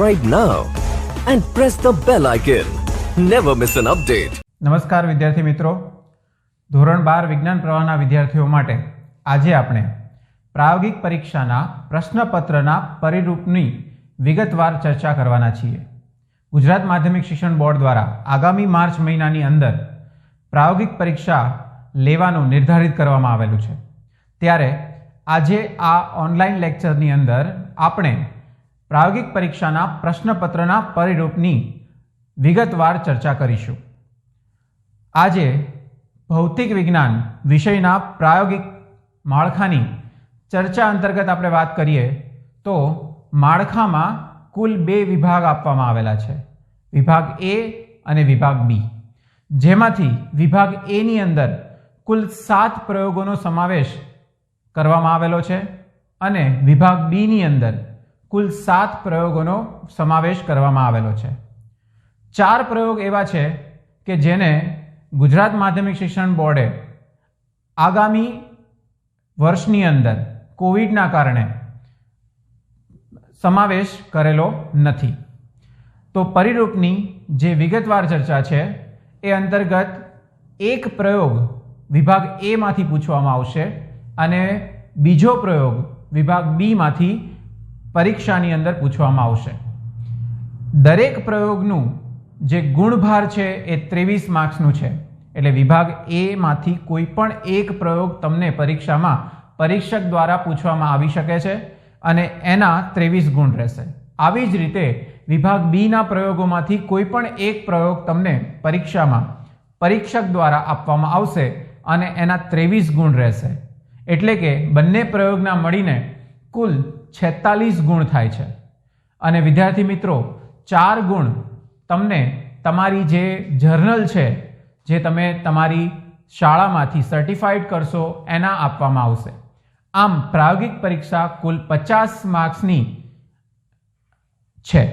subscribe now and press the bell icon. Never miss an update. નમસ્કાર વિદ્યાર્થી મિત્રો, ધોરણ 12 વિજ્ઞાન પ્રવાહના વિદ્યાર્થીઓ માટે આજે આપણે પ્રાયોગિક પરીક્ષાના પ્રશ્નપત્રના પરિરૂપની વિગતવાર ચર્ચા કરવાના છીએ. ગુજરાત માધ્યમિક શિક્ષણ બોર્ડ દ્વારા આગામી માર્ચ મહિનાની અંદર પ્રાયોગિક પરીક્ષા લેવાનું નિર્ધારિત કરવામાં આવેલું છે. ત્યારે આજે આ ઓનલાઈન લેક્ચરની અંદર આપણે પ્રાયોગિક પરીક્ષાના પ્રશ્નપત્રના પરિરૂપની વિગતવાર ચર્ચા કરીશું. આજે ભૌતિક વિજ્ઞાન વિષયના પ્રાયોગિક માળખાની ચર્ચા અંતર્ગત આપણે વાત કરીએ તો માળખામાં કુલ 2 વિભાગ આપવામાં આવેલા છે, વિભાગ એ અને વિભાગ બી, જેમાંથી વિભાગ એ ની અંદર કુલ 7 પ્રયોગોનો સમાવેશ કરવામાં આવેલો છે અને વિભાગ બી ની અંદર કુલ 7 પ્રયોગોનો સમાવેશ કરવામાં આવેલો છે. 4 પ્રયોગ એવા છે કે જેને ગુજરાત માધ્યમિક શિક્ષણ બોર્ડે આગામી વર્ષની અંદર કોવિડના કારણે સમાવેશ કરેલો નથી. તો પરિરૂપની જે વિગતવાર ચર્ચા છે એ અંતર્ગત એક પ્રયોગ વિભાગ એ માંથી પૂછવામાં આવશે અને બીજો પ્રયોગ વિભાગ બી માંથી પરીક્ષાની અંદર પૂછવામાં આવશે. દરેક પ્રયોગનું જે ગુણભાર છે એ 23 માર્ક્સનું છે. એટલે વિભાગ એ માંથી કોઈ પણ એક પ્રયોગ તમને પરીક્ષામાં પરીક્ષક દ્વારા પૂછવામાં આવી શકે છે અને એના 23 ગુણ રહેશે. આવી જ રીતે વિભાગ બી ના પ્રયોગોમાંથી કોઈ પણ એક પ્રયોગ તમને પરીક્ષામાં પરીક્ષક દ્વારા આપવામાં આવશે અને એના 23 ગુણ રહેશે. એટલે કે બંને પ્રયોગના મળીને કુલ 46 ગુણ થાય છે. અને વિદ્યાર્થી મિત્રો, 4 ગુણ તમને તમારી જે જર્નલ છે, જે તમે તમારી શાળામાંથી સર્ટિફાઈડ કરશો, એના આપવામાં આવશે. આમ પ્રાયોગિક પરીક્ષા કુલ 50 માર્ક્સની છે.